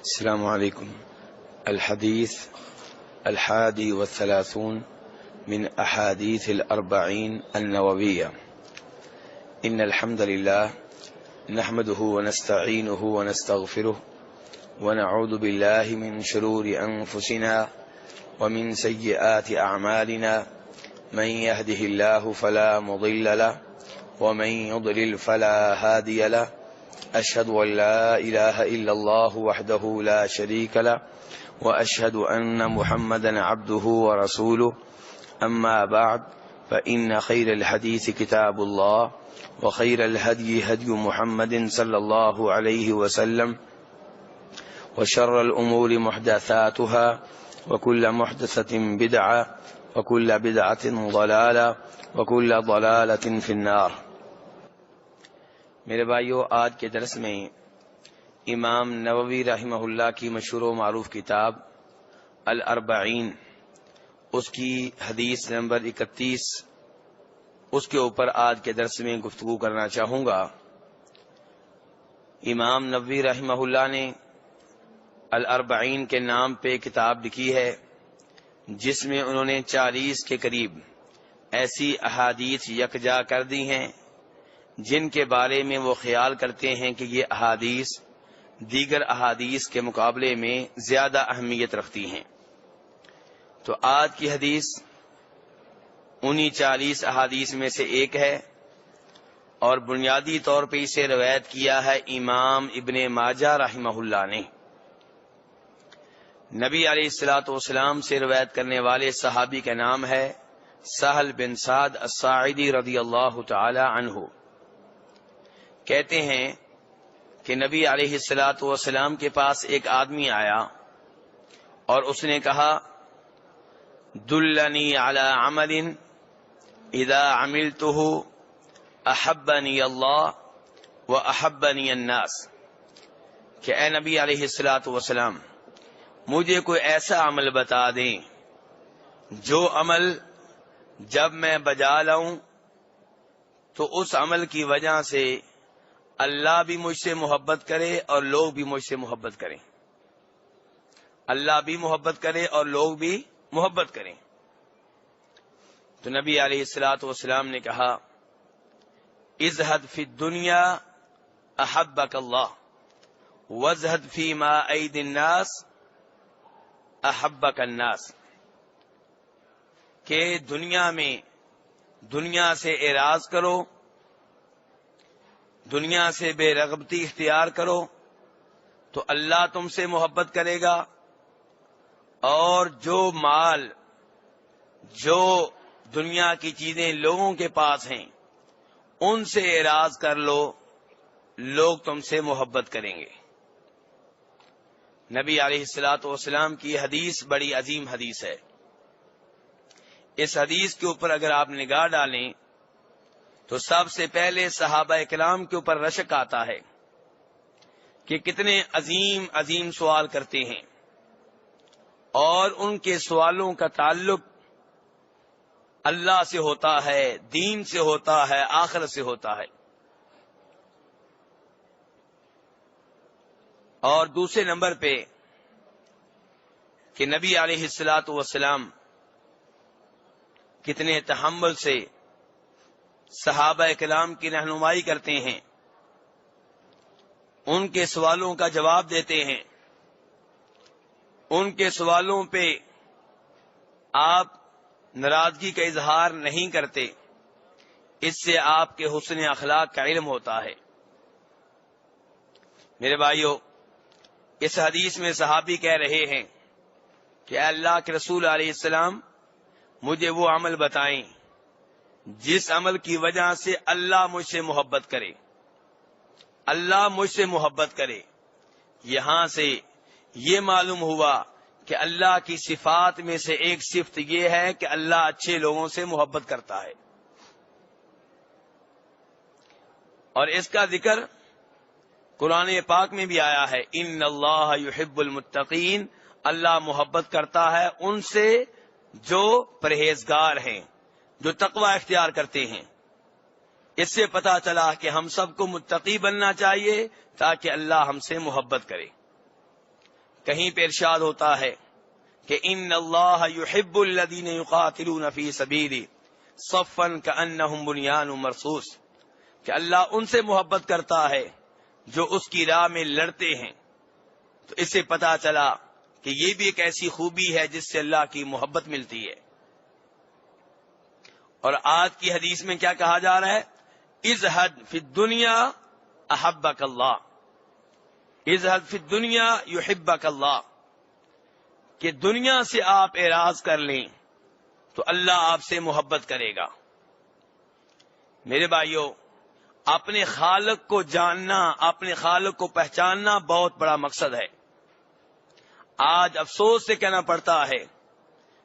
السلام عليكم. الحديث 31 من أحاديث 40 النووية. إن الحمد لله نحمده ونستعينه ونستغفره ونعوذ بالله من شرور أنفسنا ومن سيئات أعمالنا، من يهده الله فلا مضل له ومن يضلل فلا هادي له. أشهد أن لا إله إلا الله وحده لا شريك له وأشهد أن محمدا عبده ورسوله. أما بعد فإن خير الحديث كتاب الله وخير الهدي هدي محمد صلى الله عليه وسلم وشر الأمور محدثاتها وكل محدثة بدعة وكل بدعة ضلالة وكل ضلالة في النار. میرے بھائیو، آج کے درس میں امام نووی رحمہ اللہ کی مشہور و معروف کتاب الاربعین، اس کی حدیث نمبر 31، اس کے اوپر آج کے درس میں گفتگو کرنا چاہوں گا. امام نووی رحمہ اللہ نے الاربعین کے نام پہ کتاب لکھی ہے، جس میں انہوں نے 40 کے قریب ایسی احادیث یکجا کر دی ہیں جن کے بارے میں وہ خیال کرتے ہیں کہ یہ احادیث دیگر احادیث کے مقابلے میں زیادہ اہمیت رکھتی ہیں. تو آج کی حدیث انہی 40 احادیث میں سے ایک ہے، اور بنیادی طور پہ اسے روایت کیا ہے امام ابن ماجہ رحمہ اللہ نے. نبی علیہ الصلوۃ والسلام سے روایت کرنے والے صحابی کا نام ہے سہل بن سعد الساعدی رضی اللہ تعالی عنہ. کہتے ہیں کہ نبی علیہ الصلوۃ والسلام کے پاس ایک آدمی آیا اور اس نے کہا، دلنی علی عمل اذا عملته احبنی اللہ واحبنی الناس، کہ اے نبی علیہ الصلوۃ والسلام مجھے کوئی ایسا عمل بتا دیں جو عمل جب میں بجا لاؤں تو اس عمل کی وجہ سے اللہ بھی مجھ سے محبت کرے اور لوگ بھی مجھ سے محبت کریں. اللہ بھی محبت کرے اور لوگ بھی محبت کریں. تو نبی علیہ الصلوۃ والسلام نے کہا، ازہد فی الدنیا احبک اللہ وازہد فی ما ایدی الناس احبک الناس، کہ دنیا میں دنیا سے اعراض کرو، دنیا سے بے رغبتی اختیار کرو تو اللہ تم سے محبت کرے گا، اور جو مال جو دنیا کی چیزیں لوگوں کے پاس ہیں ان سے اعراض کر لو، لوگ تم سے محبت کریں گے. نبی علیہ الصلوۃ والسلام کی حدیث بڑی عظیم حدیث ہے. اس حدیث کے اوپر اگر آپ نگاہ ڈالیں تو سب سے پہلے صحابہ کرام کے اوپر رشک آتا ہے کہ کتنے عظیم عظیم سوال کرتے ہیں، اور ان کے سوالوں کا تعلق اللہ سے ہوتا ہے، دین سے ہوتا ہے، آخرت سے ہوتا ہے. اور دوسرے نمبر پہ کہ نبی علیہ الصلوۃ والسلام کتنے تحمل سے صحابہ کرام کی رہنمائی کرتے ہیں، ان کے سوالوں کا جواب دیتے ہیں، ان کے سوالوں پہ آپ ناراضگی کا اظہار نہیں کرتے. اس سے آپ کے حسن اخلاق کا علم ہوتا ہے. میرے بھائیو، اس حدیث میں صحابی کہہ رہے ہیں کہ اے اللہ کے رسول علیہ السلام مجھے وہ عمل بتائیں جس عمل کی وجہ سے اللہ مجھ سے محبت کرے، اللہ مجھ سے محبت کرے. یہاں سے یہ معلوم ہوا کہ اللہ کی صفات میں سے ایک صفت یہ ہے کہ اللہ اچھے لوگوں سے محبت کرتا ہے، اور اس کا ذکر قرآن پاک میں بھی آیا ہے، ان اللہ یحب المتقین، اللہ محبت کرتا ہے ان سے جو پرہیزگار ہیں، جو تقوی اختیار کرتے ہیں. اس سے پتہ چلا کہ ہم سب کو متقی بننا چاہیے تاکہ اللہ ہم سے محبت کرے. کہیں پہ ارشاد ہوتا ہے کہ ان اللہ یحب الذین یقاتلون فی سبیلہ صفا کأنہم بنیان مرصوص، کہ اللہ ان سے محبت کرتا ہے جو اس کی راہ میں لڑتے ہیں۔ تو اس سے پتا چلا کہ یہ بھی ایک ایسی خوبی ہے جس سے اللہ کی محبت ملتی ہے۔ اور آج کی حدیث میں کیا کہا جا رہا ہے؟ ازہد فی الدنیا احبک اللہ، ازہد فی الدنیا یحبک اللہ، کہ دنیا سے آپ اعراض کر لیں تو اللہ آپ سے محبت کرے گا۔ میرے بھائیوں، اپنے خالق کو جاننا، اپنے خالق کو پہچاننا بہت بڑا مقصد ہے۔ آج افسوس سے کہنا پڑتا ہے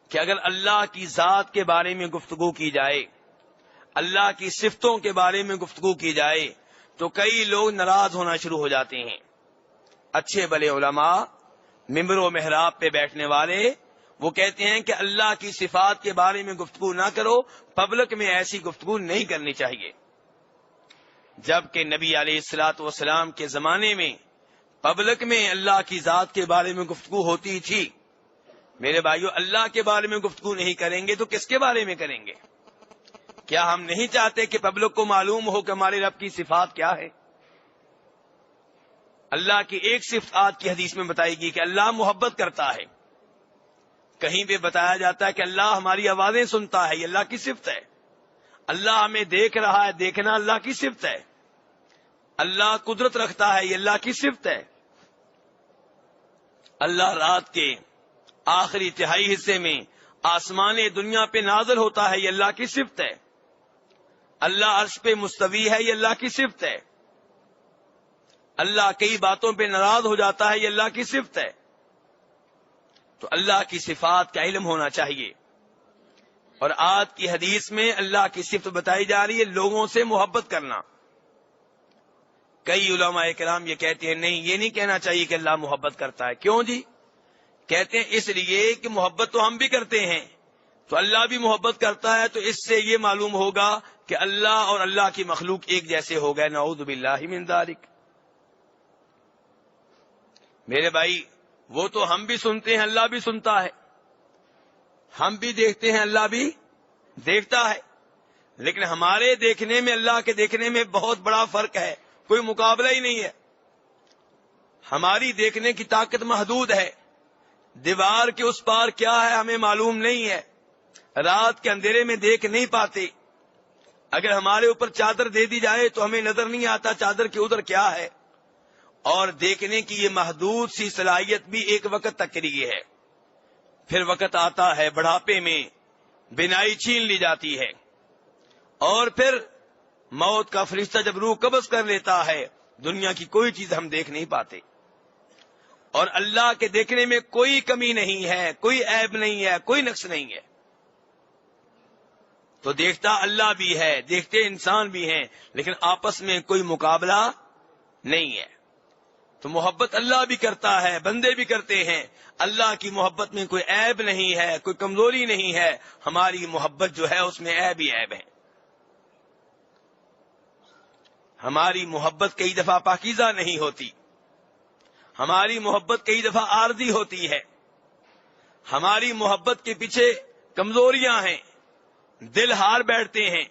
کہ اگر اللہ کی ذات کے بارے میں گفتگو کی جائے، اللہ کی صفتوں کے بارے میں گفتگو کی جائے تو کئی لوگ ناراض ہونا شروع ہو جاتے ہیں۔ اچھے بھلے علماء، ممبر و محراب پہ بیٹھنے والے، وہ کہتے ہیں کہ اللہ کی صفات کے بارے میں گفتگو نہ کرو، پبلک میں ایسی گفتگو نہیں کرنی چاہیے۔ جبکہ نبی علیہ الصلوۃ والسلام کے زمانے میں پبلک میں اللہ کی ذات کے بارے میں گفتگو ہوتی تھی۔ میرے بھائیو، اللہ کے بارے میں گفتگو نہیں کریں گے تو کس کے بارے میں کریں گے؟ کیا ہم نہیں چاہتے کہ پبلک کو معلوم ہو کہ ہمارے رب کی صفات کیا ہے؟ اللہ کی ایک صفت آج کی حدیث میں بتائی گئی کہ اللہ محبت کرتا ہے۔ کہیں پہ بتایا جاتا ہے کہ اللہ ہماری آوازیں سنتا ہے، یہ اللہ کی صفت ہے۔ اللہ ہمیں دیکھ رہا ہے، دیکھنا اللہ کی صفت ہے۔ اللہ قدرت رکھتا ہے، یہ اللہ کی صفت ہے۔ اللہ رات کے آخری تہائی حصے میں آسمان دنیا پہ نازل ہوتا ہے، یہ اللہ کی صفت ہے۔ اللہ عرش پہ مستوی ہے، یہ اللہ کی صفت ہے۔ اللہ کئی باتوں پہ ناراض ہو جاتا ہے، یہ اللہ کی صفت ہے۔ تو اللہ کی صفات کا علم ہونا چاہیے۔ اور آج کی حدیث میں اللہ کی صفت بتائی جا رہی ہے لوگوں سے محبت کرنا۔ کئی علماء کرام یہ کہتے ہیں نہیں، یہ نہیں کہنا چاہیے کہ اللہ محبت کرتا ہے۔ کیوں جی؟ کہتے ہیں اس لیے کہ محبت تو ہم بھی کرتے ہیں، تو اللہ بھی محبت کرتا ہے، تو اس سے یہ معلوم ہوگا کہ اللہ اور اللہ کی مخلوق ایک جیسے ہو گئے۔ نعوذ باللہ من ذالک۔ میرے بھائی، وہ تو ہم بھی سنتے ہیں، اللہ بھی سنتا ہے، ہم بھی دیکھتے ہیں، اللہ بھی دیکھتا ہے، لیکن ہمارے دیکھنے میں اللہ کے دیکھنے میں بہت بڑا فرق ہے، کوئی مقابلہ ہی نہیں ہے۔ ہماری دیکھنے کی طاقت محدود ہے، دیوار کے اس پار کیا ہے ہمیں معلوم نہیں ہے، رات کے اندھیرے میں دیکھ نہیں پاتے۔ اگر ہمارے اوپر چادر دے دی جائے تو ہمیں نظر نہیں آتا چادر کے ادھر کیا ہے۔ اور دیکھنے کی یہ محدود سی صلاحیت بھی ایک وقت تک کے لیے ہے، پھر وقت آتا ہے بڑھاپے میں بینائی چھین لی جاتی ہے، اور پھر موت کا فرشتہ جب روح قبض کر لیتا ہے، دنیا کی کوئی چیز ہم دیکھ نہیں پاتے۔ اور اللہ کے دیکھنے میں کوئی کمی نہیں ہے، کوئی عیب نہیں ہے، کوئی نقص نہیں ہے۔ تو دیکھتا اللہ بھی ہے، دیکھتے انسان بھی ہیں، لیکن آپس میں کوئی مقابلہ نہیں ہے۔ تو محبت اللہ بھی کرتا ہے، بندے بھی کرتے ہیں۔ اللہ کی محبت میں کوئی عیب نہیں ہے، کوئی کمزوری نہیں ہے۔ ہماری محبت جو ہے اس میں عیب ہی عیب ہے۔ ہماری محبت کئی دفعہ پاکیزہ نہیں ہوتی، ہماری محبت کئی دفعہ عارضی ہوتی ہے، ہماری محبت کے پیچھے کمزوریاں ہیں، دل ہار بیٹھتے ہیں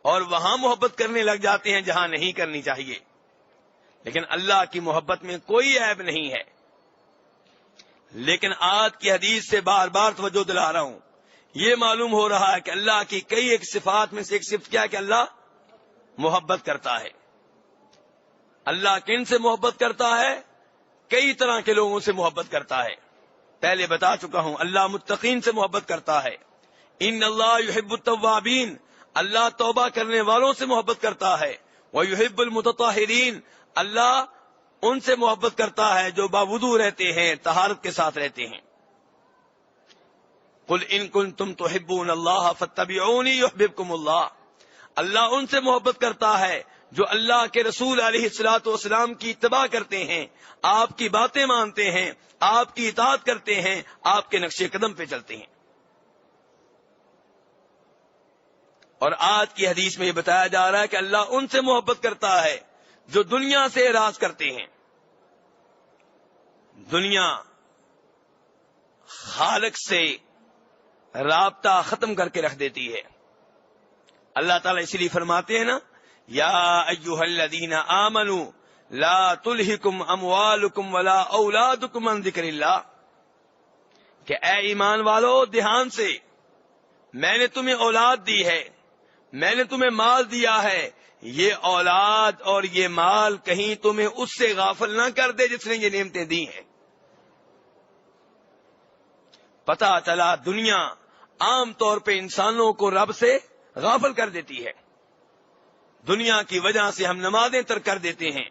اور وہاں محبت کرنے لگ جاتے ہیں جہاں نہیں کرنی چاہیے۔ لیکن اللہ کی محبت میں کوئی عیب نہیں ہے۔ لیکن آج کی حدیث سے بار بار توجہ دلا رہا ہوں، یہ معلوم ہو رہا ہے کہ اللہ کی کئی ایک صفات میں سے ایک صفت کیا ہے کہ اللہ محبت کرتا ہے۔ اللہ کن سے محبت کرتا ہے؟ کئی طرح کے لوگوں سے محبت کرتا ہے۔ پہلے بتا چکا ہوں، اللہ متقین سے محبت کرتا ہے۔ ان اللہ یحب التوابین، اللہ توبہ کرنے والوں سے محبت کرتا ہے۔ ویحب المتطہرین، اللہ ان سے محبت کرتا ہے جو باوضو رہتے ہیں، طہارت کے ساتھ رہتے ہیں۔ قل ان کنتم تحبون اللہ فاتبعونی یحببکم اللہ، اللہ ان سے محبت کرتا ہے جو اللہ کے رسول علیہ الصلوۃ والسلام کی اتباع کرتے ہیں، آپ کی باتیں مانتے ہیں، آپ کی اطاعت کرتے ہیں، آپ کے نقش قدم پہ چلتے ہیں۔ اور آج کی حدیث میں یہ بتایا جا رہا ہے کہ اللہ ان سے محبت کرتا ہے جو دنیا سے اعراض کرتے ہیں۔ دنیا خالق سے رابطہ ختم کر کے رکھ دیتی ہے. اللہ تعالیٰ اسی لیے فرماتے ہیں نا، یا ایھا الذین آمنوا لا تلہکم اموالکم ولا اولادکم عن ذکر اللہ، کہ اے ایمان والو دھیان سے، میں نے تمہیں اولاد دی ہے، میں نے تمہیں مال دیا ہے، یہ اولاد اور یہ مال کہیں تمہیں اس سے غافل نہ کر دے جس نے یہ نعمتیں دی ہیں. پتہ چلا دنیا عام طور پہ انسانوں کو رب سے غافل کر دیتی ہے. دنیا کی وجہ سے ہم نمازیں ترک کر دیتے ہیں،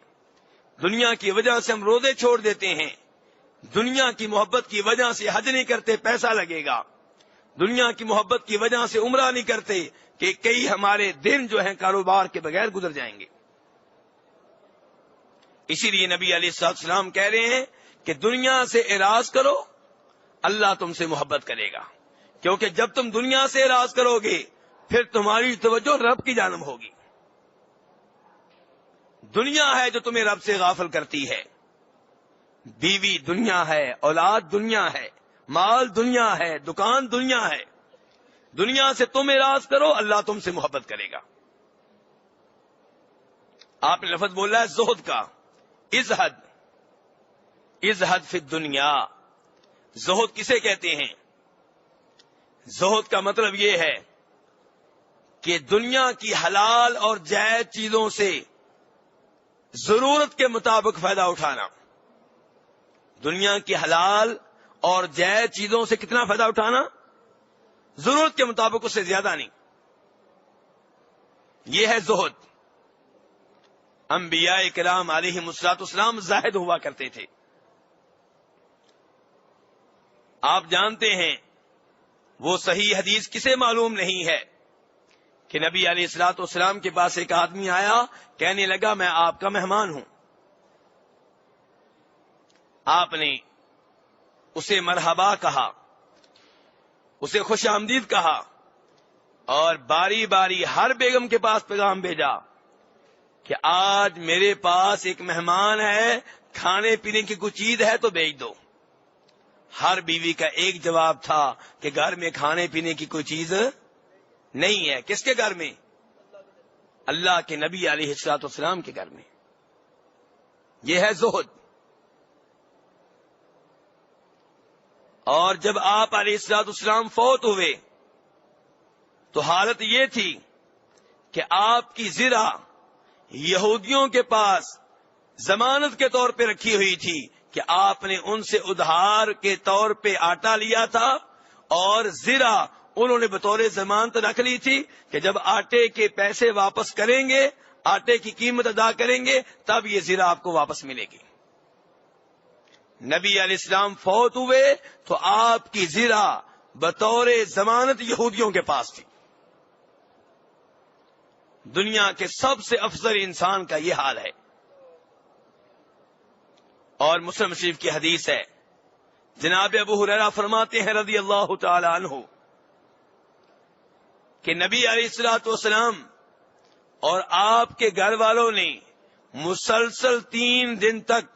دنیا کی وجہ سے ہم روزے چھوڑ دیتے ہیں، دنیا کی محبت کی وجہ سے حج نہیں کرتے پیسہ لگے گا، دنیا کی محبت کی وجہ سے عمرہ نہیں کرتے کہ کئی ہمارے دن جو ہیں کاروبار کے بغیر گزر جائیں گے. اسی لیے نبی علیہ السلام کہہ رہے ہیں کہ دنیا سے اعراض کرو، اللہ تم سے محبت کرے گا، کیونکہ جب تم دنیا سے اعراض کرو گے پھر تمہاری توجہ رب کی جانب ہوگی. دنیا ہے جو تمہیں رب سے غافل کرتی ہے، بیوی دنیا ہے، اولاد دنیا ہے، مال دنیا ہے، دکان دنیا ہے. دنیا سے تم اعراض کرو، اللہ تم سے محبت کرے گا. آپ نے لفظ بولا ہے زہد کا، ازہد فی الدنیا. زہد کسے کہتے ہیں؟ زہد کا مطلب یہ ہے کہ دنیا کی حلال اور جائز چیزوں سے ضرورت کے مطابق فائدہ اٹھانا. دنیا کی حلال اور جائز چیزوں سے کتنا فائدہ اٹھانا؟ ضرورت کے مطابق، اس سے زیادہ نہیں. یہ ہے زہد. انبیاء کرام علیہم السلام زاہد ہوا کرتے تھے. آپ جانتے ہیں وہ صحیح حدیث کسے معلوم نہیں ہے کہ نبی علیہ السلام کے پاس ایک آدمی آیا، کہنے لگا میں آپ کا مہمان ہوں. آپ نے اسے مرحبا کہا، اسے خوش آمدید کہا، اور باری باری ہر بیگم کے پاس پیغام بھیجا کہ آج میرے پاس ایک مہمان ہے، کھانے پینے کی کوئی چیز ہے تو بھیج دو. ہر بیوی کا ایک جواب تھا کہ گھر میں کھانے پینے کی کوئی چیز نہیں ہے. کس کے گھر میں؟ اللہ کے نبی علیہ السلام کے گھر میں. یہ ہے زہد. اور جب آپ علیہ السلام فوت ہوئے تو حالت یہ تھی کہ آپ کی زرہ یہودیوں کے پاس ضمانت کے طور پہ رکھی ہوئی تھی کہ آپ نے ان سے ادھار کے طور پہ آٹا لیا تھا، اور زرہ انہوں نے بطور ضمانت رکھ لی تھی کہ جب آٹے کے پیسے واپس کریں گے، آٹے کی قیمت ادا کریں گے، تب یہ زرہ آپ کو واپس ملے گی. نبی علیہ السلام فوت ہوئے تو آپ کی زرہ بطور ضمانت یہودیوں کے پاس تھی. دنیا کے سب سے افضل انسان کا یہ حال ہے. اور مسلم شریف کی حدیث ہے، جناب ابو ہریرہ فرماتے ہیں رضی اللہ تعالی عنہ کہ نبی علیہ السلام اور آپ کے گھر والوں نے مسلسل 3 دن تک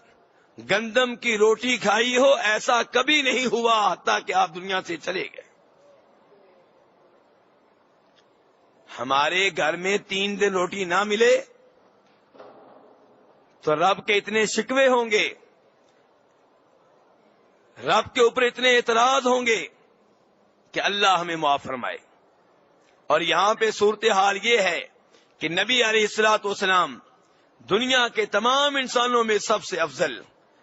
گندم کی روٹی کھائی ہو، ایسا کبھی نہیں ہوا حتیٰ کہ آپ دنیا سے چلے گئے. ہمارے گھر میں 3 دن روٹی نہ ملے تو رب کے اتنے شکوے ہوں گے، رب کے اوپر اتنے اعتراض ہوں گے کہ اللہ ہمیں معاف فرمائے. اور یہاں پہ صورتحال یہ ہے کہ نبی علیہ السلام دنیا کے تمام انسانوں میں سب سے افضل،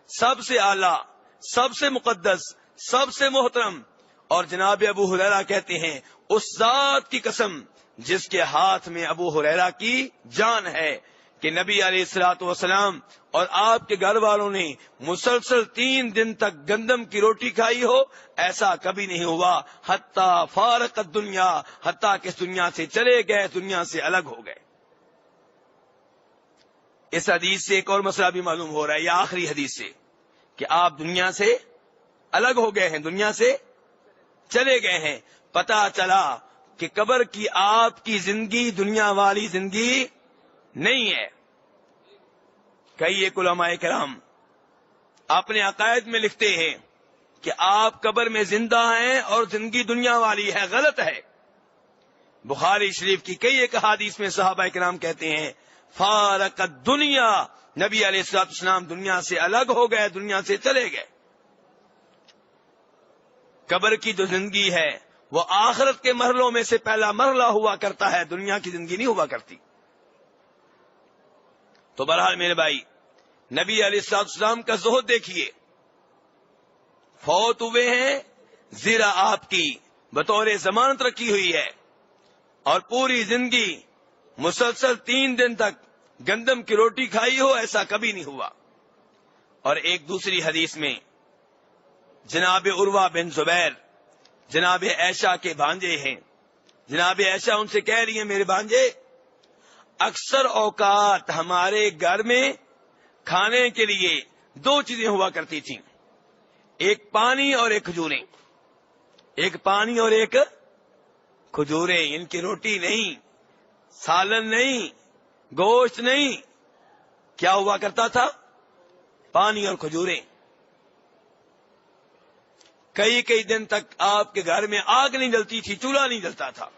سب سے اعلیٰ، سب سے مقدس، سب سے محترم. اور جناب ابو ہریرہ کہتے ہیں اس ذات کی قسم جس کے ہاتھ میں ابو ہریرہ کی جان ہے کہ نبی علیہ السلام اور آپ کے گھر والوں نے مسلسل 3 دن تک گندم کی روٹی کھائی ہو، ایسا کبھی نہیں ہوا حتیٰ فارق الدنیا، حتیٰ کہ اس دنیا سے چلے گئے، دنیا سے الگ ہو گئے. اس حدیث سے ایک اور مسئلہ بھی معلوم ہو رہا ہے، یہ آخری حدیث سے، کہ آپ دنیا سے الگ ہو گئے ہیں، دنیا سے چلے گئے ہیں. پتہ چلا کہ قبر کی آپ کی زندگی دنیا والی زندگی نہیں ہے. کئی ایک علماء کرام اپنے عقائد میں لکھتے ہیں کہ آپ قبر میں زندہ ہیں اور زندگی دنیا والی ہے. غلط ہے. بخاری شریف کی کئی ایک احادیث میں صحابہ کرام کہتے ہیں فارقت دنیا، نبی علیہ الصلوۃ والسلام دنیا سے الگ ہو گئے، دنیا سے چلے گئے. قبر کی جو زندگی ہے وہ آخرت کے مرحلوں میں سے پہلا مرحلہ ہوا کرتا ہے، دنیا کی زندگی نہیں ہوا کرتی. تو بہرحال میرے بھائی، نبی علیہ الصلوۃ والسلام کا زہد دیکھیے. فوت ہوئے ہیں، زیرا آپ کی بطور ضمانت رکھی ہوئی ہے، اور پوری زندگی مسلسل 3 دن تک گندم کی روٹی کھائی ہو، ایسا کبھی نہیں ہوا. اور ایک دوسری حدیث میں جناب عروہ بن زبیر جناب عائشہ کے بھانجے ہیں. جناب عائشہ ان سے کہہ رہی ہیں میرے بھانجے، اکثر اوقات ہمارے گھر میں کھانے کے لیے 2 چیزیں ہوا کرتی تھیں، ایک پانی اور ایک کھجوریں. ایک پانی اور ایک کھجوریں. ان کی روٹی نہیں، سالن نہیں، گوشت نہیں. کیا ہوا کرتا تھا؟ پانی اور کھجوریں. کئی دن تک آپ کے گھر میں آگ نہیں جلتی تھی، چولہا نہیں جلتا تھا.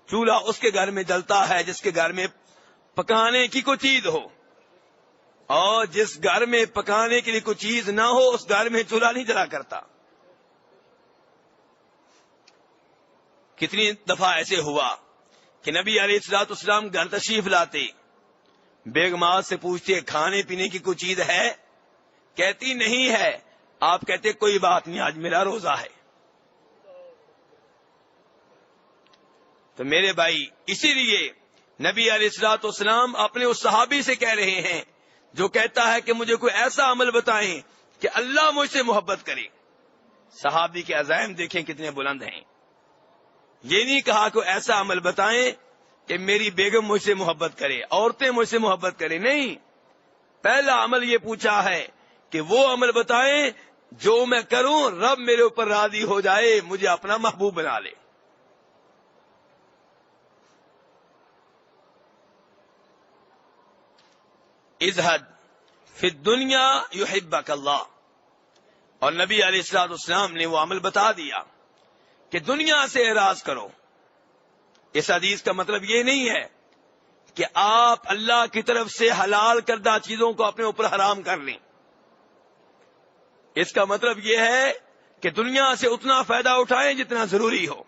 چولہا اس کے گھر میں جلتا ہے جس کے گھر میں پکانے کی کوئی چیز ہو، اور جس گھر میں پکانے کے لیے کوئی چیز نہ ہو اس گھر میں چولہا نہیں جلا کرتا. کتنی دفعہ ایسے ہوا کہ نبی علیہ الصلوۃ والسلام گھر تشریف لاتے، بیگمات سے پوچھتے کھانے پینے کی کوئی چیز ہے؟ کہتی نہیں ہے. آپ کہتے کوئی بات نہیں، آج میرا روزہ ہے. تو میرے بھائی، اسی لیے نبی علیہ الصلوۃ والسلام اپنے اس صحابی سے کہہ رہے ہیں جو کہتا ہے کہ مجھے کوئی ایسا عمل بتائیں کہ اللہ مجھ سے محبت کرے. صحابی کے عزائم دیکھیں کتنے بلند ہیں. یہ نہیں کہا کہ ایسا عمل بتائیں کہ میری بیگم مجھ سے محبت کرے، عورتیں مجھ سے محبت کریں. نہیں، پہلا عمل یہ پوچھا ہے کہ وہ عمل بتائیں جو میں کروں رب میرے اوپر راضی ہو جائے، مجھے اپنا محبوب بنا لے. ازہد فی الدنیا یحبک اللہ. اور نبی علیہ الصلوۃ والسلام نے وہ عمل بتا دیا کہ دنیا سے اعراض کرو. اس حدیث کا مطلب یہ نہیں ہے کہ آپ اللہ کی طرف سے حلال کردہ چیزوں کو اپنے اوپر حرام کر لیں. اس کا مطلب یہ ہے کہ دنیا سے اتنا فائدہ اٹھائیں جتنا ضروری ہو.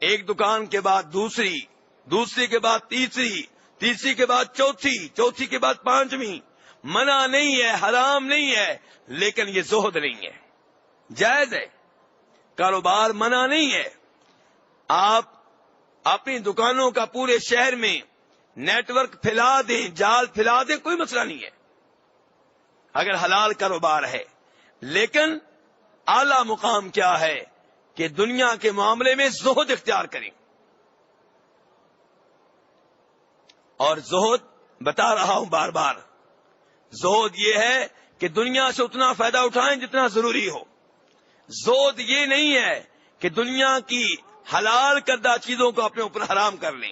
ایک دکان کے بعد دوسری، دوسری کے بعد تیسری، تیسری کے بعد چوتھی، چوتھی کے بعد پانچویں. منع نہیں ہے، حرام نہیں ہے، لیکن یہ زہد نہیں ہے. جائز ہے، کاروبار منع نہیں ہے. آپ اپنی دکانوں کا پورے شہر میں نیٹ ورک پھیلا دیں، جال پھیلا دیں، کوئی مسئلہ نہیں ہے اگر حلال کاروبار ہے. لیکن اعلی مقام کیا ہے کہ دنیا کے معاملے میں زہد اختیار کریں. اور زہد بتا رہا ہوں بار بار، زہد یہ ہے کہ دنیا سے اتنا فائدہ اٹھائیں جتنا ضروری ہو. زہد یہ نہیں ہے کہ دنیا کی حلال کردہ چیزوں کو اپنے اوپر حرام کر لیں.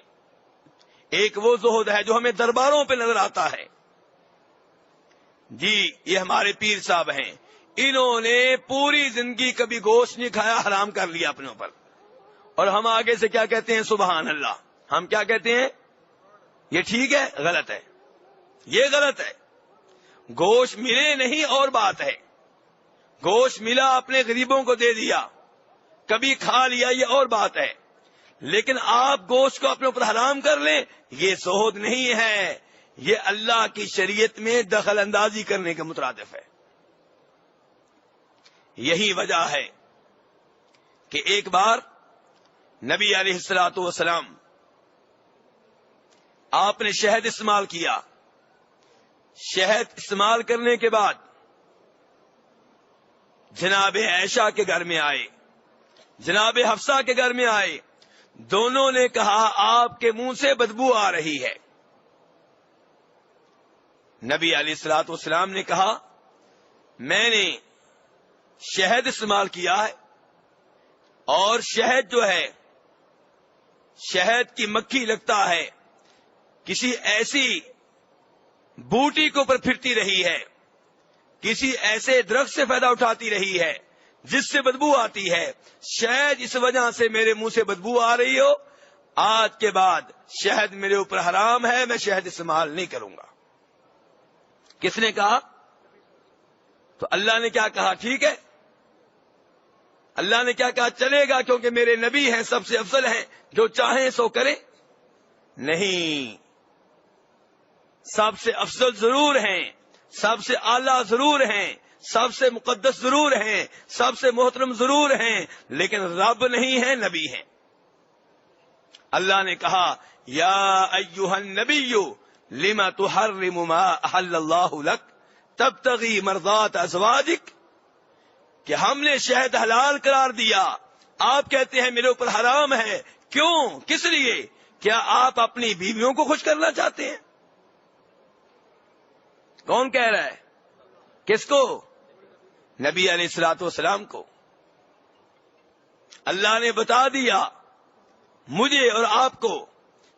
ایک وہ زہد ہے جو ہمیں درباروں پہ نظر آتا ہے. جی یہ ہمارے پیر صاحب ہیں، انہوں نے پوری زندگی کبھی گوشت نہیں کھایا، حرام کر لیا اپنے اوپر. اور ہم آگے سے کیا کہتے ہیں؟ سبحان اللہ. ہم کیا کہتے ہیں؟ یہ ٹھیک ہے؟ غلط ہے، یہ غلط ہے. گوشت ملے نہیں اور بات ہے، گوشت ملا اپنے غریبوں کو دے دیا، کبھی کھا لیا یہ اور بات ہے. لیکن آپ گوشت کو اپنے اوپر حرام کر لیں، یہ زہد نہیں ہے، یہ اللہ کی شریعت میں دخل اندازی کرنے کے مترادف ہے. یہی وجہ ہے کہ ایک بار نبی علیہ الصلوۃ والسلام آپ نے شہد استعمال کیا. شہد استعمال کرنے کے بعد جناب عائشہ کے گھر میں آئے، جناب حفصہ کے گھر میں آئے. دونوں نے کہا آپ کے منہ سے بدبو آ رہی ہے. نبی علیہ الصلوۃ والسلام نے کہا میں نے شہد استعمال کیا ہے، اور شہد جو ہے، شہد کی مکھی لگتا ہے کسی ایسی بوٹی کے اوپر پھرتی رہی ہے کسی ایسے درخت سے فائدہ اٹھاتی رہی ہے جس سے بدبو آتی ہے، شاید اس وجہ سے میرے منہ سے بدبو آ رہی ہو، آج کے بعد شہد میرے اوپر حرام ہے، میں شہد استعمال نہیں کروں گا۔ کس نے کہا؟ تو اللہ نے کیا کہا؟ ٹھیک ہے، اللہ نے کیا کہا؟ چلے گا، کیونکہ میرے نبی ہیں، سب سے افضل ہیں، جو چاہیں سو کریں؟ نہیں، سب سے افضل ضرور ہیں، سب سے اعلیٰ ضرور ہیں، سب سے مقدس ضرور ہیں، سب سے محترم ضرور ہیں، لیکن رب نہیں ہیں، نبی ہیں۔ اللہ نے کہا یا ایھا النبی لما تحرم ما احل اللہ لک تبتغی مرضات ازواجک، کہ ہم نے شہد حلال قرار دیا، آپ کہتے ہیں میرے اوپر حرام ہے، کیوں؟ کس لیے؟ کیا آپ اپنی بیویوں کو خوش کرنا چاہتے ہیں؟ کون کہہ رہا ہے؟ کس کو؟ نبی علیہ الصلوۃ والسلام کو۔ اللہ نے بتا دیا مجھے اور آپ کو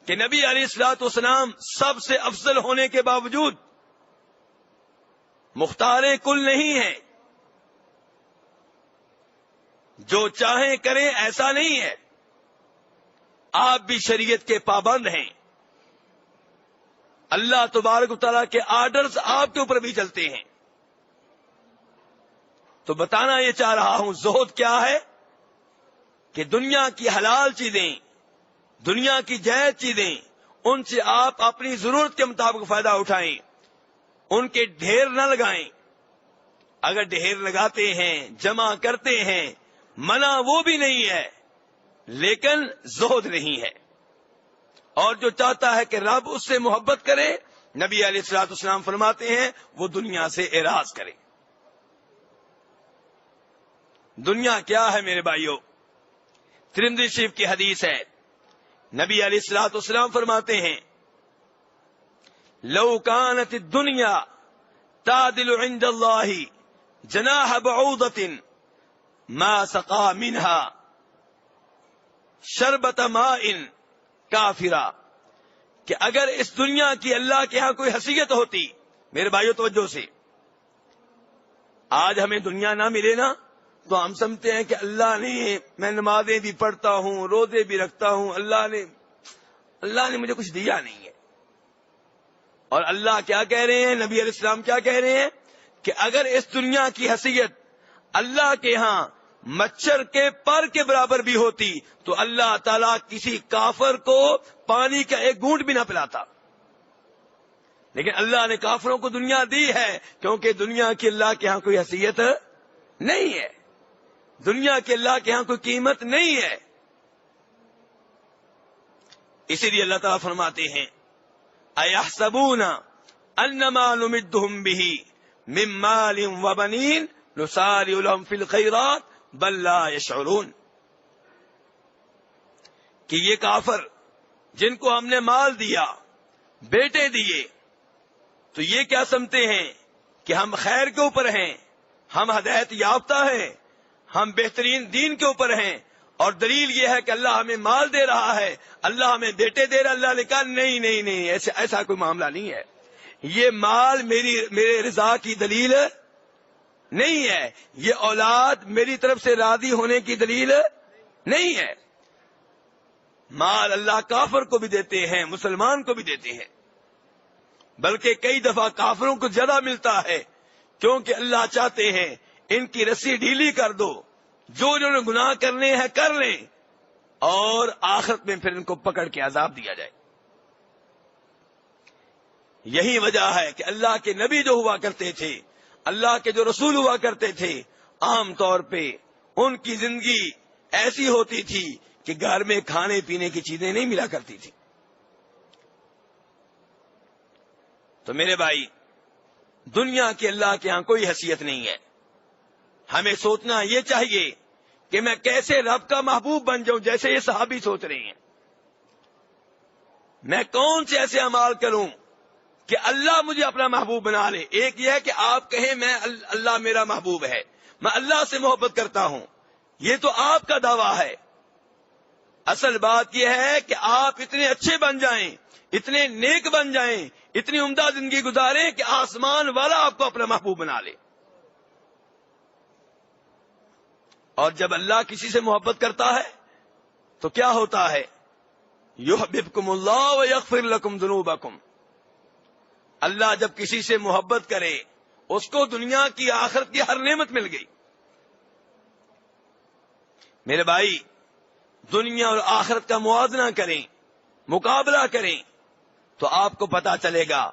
کہ نبی علیہ الصلوۃ والسلام سب سے افضل ہونے کے باوجود مختار کل نہیں ہیں، جو چاہیں کریں ایسا نہیں ہے، آپ بھی شریعت کے پابند ہیں، اللہ تبارک و تعالیٰ کے آرڈرز آپ کے اوپر بھی چلتے ہیں۔ تو بتانا یہ چاہ رہا ہوں زہد کیا ہے، کہ دنیا کی حلال چیزیں، دنیا کی جائز چیزیں، ان سے آپ اپنی ضرورت کے مطابق فائدہ اٹھائیں، ان کے ڈھیر نہ لگائیں۔ اگر ڈھیر لگاتے ہیں، جمع کرتے ہیں، منع وہ بھی نہیں ہے، لیکن زہد نہیں ہے۔ اور جو چاہتا ہے کہ رب اس سے محبت کرے، نبی علیہ الصلوۃ والسلام فرماتے ہیں وہ دنیا سے اعراض کرے۔ دنیا کیا ہے میرے بھائیوں؟ ترمذی شریف کی حدیث ہے، نبی علیہ الصلوۃ والسلام فرماتے ہیں لو كانت الدنيا تعدل عند الله جناح بعوضة ما سقى منها شربة ماء کافرا، کہ اگر اس دنیا کی اللہ کے ہاں کوئی حیثیت ہوتی، میرے بھائیو توجہ سے، آج ہمیں دنیا نہ ملے نا تو ہم سمجھتے ہیں کہ اللہ نے، میں نمازیں بھی پڑھتا ہوں، روزے بھی رکھتا ہوں، اللہ نے مجھے کچھ دیا نہیں ہے۔ اور اللہ کیا کہہ رہے ہیں، نبی علیہ السلام کیا کہہ رہے ہیں، کہ اگر اس دنیا کی حیثیت اللہ کے ہاں مچھر کے پر کے برابر بھی ہوتی تو اللہ تعالیٰ کسی کافر کو پانی کا ایک گھونٹ بھی نہ پلاتا، لیکن اللہ نے کافروں کو دنیا دی ہے کیونکہ دنیا کی اللہ کے ہاں کوئی حیثیت نہیں ہے، دنیا کے اللہ کے ہاں کوئی قیمت نہیں ہے۔ اسی لیے اللہ تعالیٰ فرماتے ہیں اَيَحْسَبُونَ أَنَّمَا نُمِدُّهُمْ بِهِ مِن مَّالٍ وَبَنِينَ نُسَارِعُ لَهُمْ فِي الْخَيْرَاتِ بل لا يشعرون، کہ یہ کافر جن کو ہم نے مال دیا، بیٹے دیے، تو یہ کیا سمجھتے ہیں کہ ہم خیر کے اوپر ہیں، ہم ہدایت یافتہ ہیں، ہم بہترین دین کے اوپر ہیں، اور دلیل یہ ہے کہ اللہ ہمیں مال دے رہا ہے، اللہ ہمیں بیٹے دے رہا ہے۔ اللہ نے کہا نہیں نہیں نہیں، ایسا کوئی معاملہ نہیں ہے، یہ مال میرے رضا کی دلیل نہیں ہے، یہ اولاد میری طرف سے راضی ہونے کی دلیل نہیں ہے۔ مال اللہ کافر کو بھی دیتے ہیں، مسلمان کو بھی دیتے ہیں، بلکہ کئی دفعہ کافروں کو زیادہ ملتا ہے، کیونکہ اللہ چاہتے ہیں ان کی رسی ڈھیلی کر دو، جو انہوں نے گناہ کرنے ہیں کر لیں، اور آخرت میں پھر ان کو پکڑ کے عذاب دیا جائے۔ یہی وجہ ہے کہ اللہ کے نبی جو ہوا کرتے تھے، اللہ کے جو رسول ہوا کرتے تھے، عام طور پہ ان کی زندگی ایسی ہوتی تھی کہ گھر میں کھانے پینے کی چیزیں نہیں ملا کرتی تھی۔ تو میرے بھائی، دنیا کے اللہ کے ہاں کوئی حیثیت نہیں ہے۔ ہمیں سوچنا یہ چاہیے کہ میں کیسے رب کا محبوب بن جاؤں، جیسے یہ صحابی سوچ رہے ہیں، میں کون سے ایسے اعمال کروں کہ اللہ مجھے اپنا محبوب بنا لے۔ ایک یہ ہے کہ آپ کہیں میں اللہ میرا محبوب ہے، میں اللہ سے محبت کرتا ہوں، یہ تو آپ کا دعویٰ ہے۔ اصل بات یہ ہے کہ آپ اتنے اچھے بن جائیں، اتنے نیک بن جائیں، اتنی عمدہ زندگی گزاریں کہ آسمان والا آپ کو اپنا محبوب بنا لے۔ اور جب اللہ کسی سے محبت کرتا ہے تو کیا ہوتا ہے؟ یحببکم اللہ ویغفر لکم ذنوبکم. اللہ جب کسی سے محبت کرے اس کو دنیا کی آخرت کی ہر نعمت مل گئی. میرے بھائی دنیا اور آخرت کا موازنہ کریں، مقابلہ کریں تو آپ کو پتا چلے گا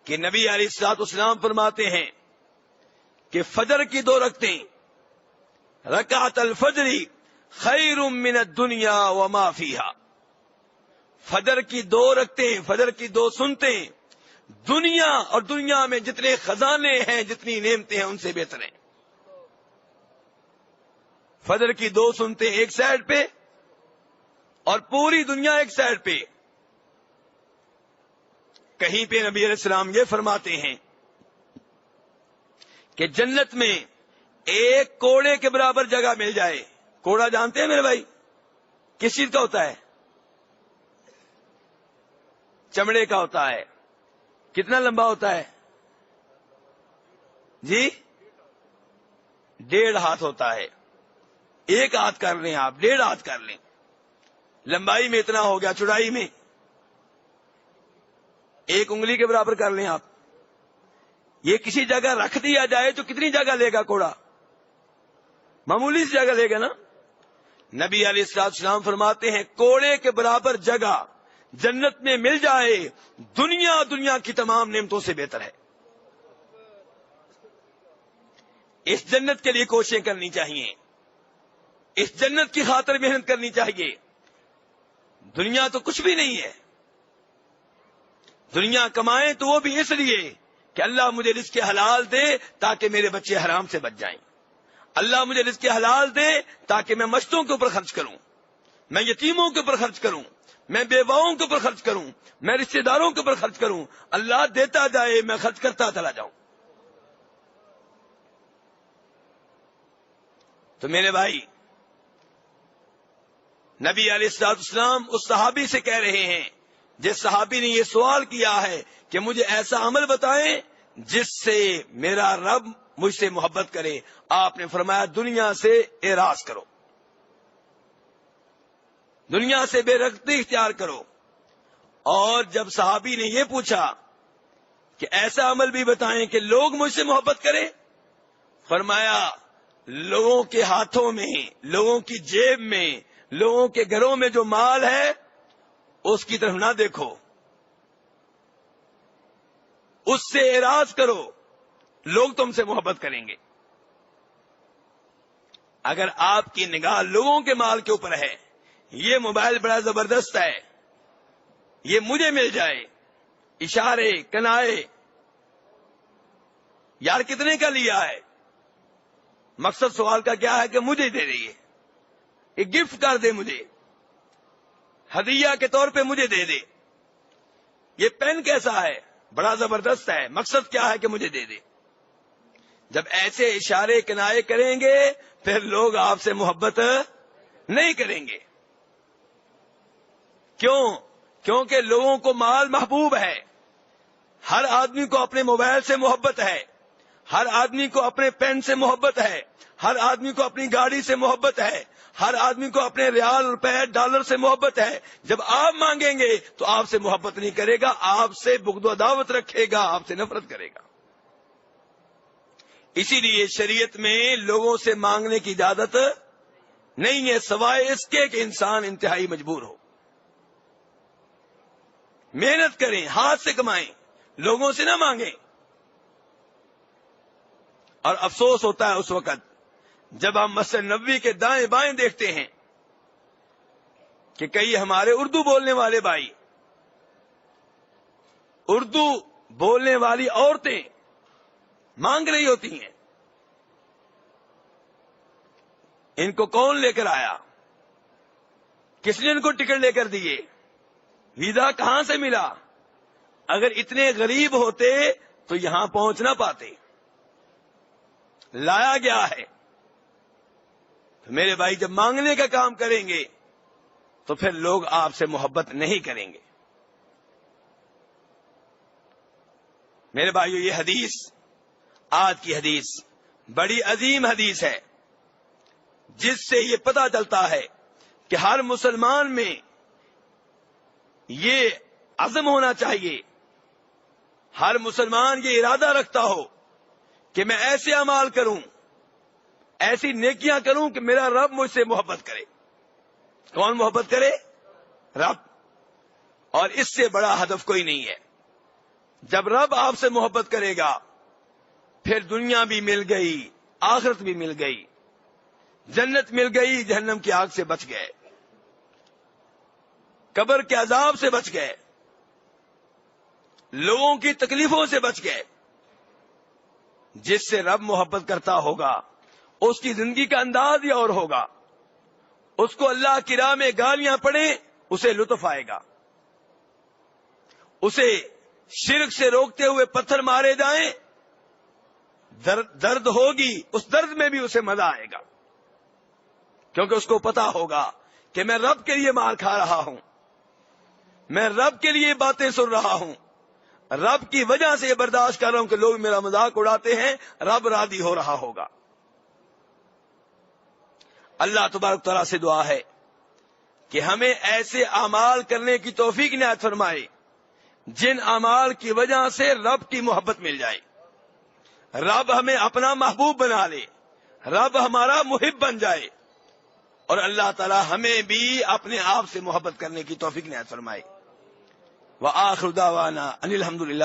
کہ نبی علیہ الصلوۃ والسلام فرماتے ہیں کہ فجر کی 2 رکعتیں، رکعت الفجر خیر من الدنیا وما فیہا. فجر کی 2 رکعتیں، فجر کی 2 سنتیں دنیا اور دنیا میں جتنے خزانے ہیں، جتنی نعمتیں ہیں ان سے بہتر ہیں. فجر کی 2 سنتیں ایک سائڈ پہ اور پوری دنیا ایک سائڈ پہ. کہیں پہ نبی علیہ السلام یہ فرماتے ہیں کہ جنت میں 1 کوڑے کے برابر جگہ مل جائے. کوڑا جانتے ہیں میرے بھائی کس چیز کا ہوتا ہے؟ چمڑے کا ہوتا ہے. کتنا لمبا ہوتا ہے جی؟ 1.5 ہاتھ ہوتا ہے. 1 ہاتھ کر لیں آپ، 1.5 ہاتھ کر لیں. لمبائی میں اتنا ہو گیا، چوڑائی میں 1 انگلی کے برابر کر لیں آپ. یہ کسی جگہ رکھ دیا جائے تو کتنی جگہ لے گا کوڑا؟ معمولی سی جگہ لے گا نا. نبی علیہ الصلوۃ والسلام فرماتے ہیں کوڑے کے برابر جگہ جنت میں مل جائے دنیا کی تمام نعمتوں سے بہتر ہے. اس جنت کے لیے کوششیں کرنی چاہیے، اس جنت کی خاطر محنت کرنی چاہیے. دنیا تو کچھ بھی نہیں ہے. دنیا کمائیں تو وہ بھی اس لیے کہ اللہ مجھے رزق حلال دے تاکہ میرے بچے حرام سے بچ جائیں. اللہ مجھے رزق حلال دے تاکہ میں مشتوں کے اوپر خرچ کروں، میں یتیموں کے اوپر خرچ کروں، میں بیواؤں کے اوپر خرچ کروں، میں رشتہ داروں کے اوپر خرچ کروں. اللہ دیتا جائے، میں خرچ کرتا چلا جاؤں. تو میرے بھائی نبی علیہ الصلوۃ والسلام اس صحابی سے کہہ رہے ہیں، جس صحابی نے یہ سوال کیا ہے کہ مجھے ایسا عمل بتائیں جس سے میرا رب مجھ سے محبت کرے. آپ نے فرمایا دنیا سے اعراض کرو، دنیا سے بے رغبتی اختیار کرو. اور جب صحابی نے یہ پوچھا کہ ایسا عمل بھی بتائیں کہ لوگ مجھ سے محبت کریں، فرمایا لوگوں کے ہاتھوں میں، لوگوں کی جیب میں، لوگوں کے گھروں میں جو مال ہے اس کی طرف نہ دیکھو، اس سے اعراض کرو، لوگ تم سے محبت کریں گے. اگر آپ کی نگاہ لوگوں کے مال کے اوپر ہے، یہ موبائل بڑا زبردست ہے، یہ مجھے مل جائے، اشارے کنائے، یار کتنے کا لیا ہے؟ مقصد سوال کا کیا ہے کہ مجھے دے رہی ہے، ایک گفٹ کر دے، مجھے ہدیہ کے طور پہ مجھے دے دے. یہ پین کیسا ہے؟ بڑا زبردست ہے، مقصد کیا ہے کہ مجھے دے دے. جب ایسے اشارے کنائے کریں گے پھر لوگ آپ سے محبت نہیں کریں گے. کیوں؟ کیونکہ لوگوں کو مال محبوب ہے. ہر آدمی کو اپنے موبائل سے محبت ہے، ہر آدمی کو اپنے پین سے محبت ہے، ہر آدمی کو اپنی گاڑی سے محبت ہے، ہر آدمی کو اپنے ریال، روپے، ڈالر سے محبت ہے. جب آپ مانگیں گے تو آپ سے محبت نہیں کرے گا، آپ سے بغض و عداوت رکھے گا، آپ سے نفرت کرے گا. اسی لیے شریعت میں لوگوں سے مانگنے کی اجازت نہیں ہے سوائے اس کے کہ انسان انتہائی مجبور ہو. محنت کریں، ہاتھ سے کمائیں، لوگوں سے نہ مانگیں. اور افسوس ہوتا ہے اس وقت جب ہم مسجد نبوی کے دائیں بائیں دیکھتے ہیں کہ کئی ہمارے اردو بولنے والے بھائی، اردو بولنے والی عورتیں مانگ رہی ہوتی ہیں. ان کو کون لے کر آیا؟ کس نے ان کو ٹکٹ لے کر دیے؟ ویزا کہاں سے ملا؟ اگر اتنے غریب ہوتے تو یہاں پہنچ نہ پاتے. لایا گیا ہے. تو میرے بھائی جب مانگنے کا کام کریں گے تو پھر لوگ آپ سے محبت نہیں کریں گے. میرے بھائیو یہ حدیث، آج کی حدیث بڑی عظیم حدیث ہے. جس سے یہ پتہ چلتا ہے کہ ہر مسلمان میں یہ عزم ہونا چاہیے، ہر مسلمان یہ ارادہ رکھتا ہو کہ میں ایسے اعمال کروں، ایسی نیکیاں کروں کہ میرا رب مجھ سے محبت کرے۔ کون محبت کرے؟ رب۔ اور اس سے بڑا ہدف کوئی نہیں ہے۔ جب رب آپ سے محبت کرے گا پھر دنیا بھی مل گئی، آخرت بھی مل گئی، جنت مل گئی، جہنم کی آگ سے بچ گئے، قبر کے عذاب سے بچ گئے، لوگوں کی تکلیفوں سے بچ گئے۔ جس سے رب محبت کرتا ہوگا اس کی زندگی کا انداز ہی اور ہوگا۔ اس کو اللہ کی راہ میں گالیاں پڑیں اسے لطف آئے گا، اسے شرک سے روکتے ہوئے پتھر مارے جائیں درد ہوگی، اس درد میں بھی اسے مزہ آئے گا، کیونکہ اس کو پتا ہوگا کہ میں رب کے لیے مار کھا رہا ہوں، میں رب کے لیے باتیں سن رہا ہوں، رب کی وجہ سے یہ برداشت کر رہا ہوں کہ لوگ میرا مذاق اڑاتے ہیں، رب راضی ہو رہا ہوگا۔ اللہ تبارک تعالیٰ سے دعا ہے کہ ہمیں ایسے اعمال کرنے کی توفیق عنایت فرمائے جن اعمال کی وجہ سے رب کی محبت مل جائے، رب ہمیں اپنا محبوب بنا لے، رب ہمارا محب بن جائے، اور اللہ تعالی ہمیں بھی اپنے آپ سے محبت کرنے کی توفیق عنایت فرمائے۔ وآخر دعوانا ان الحمد للہ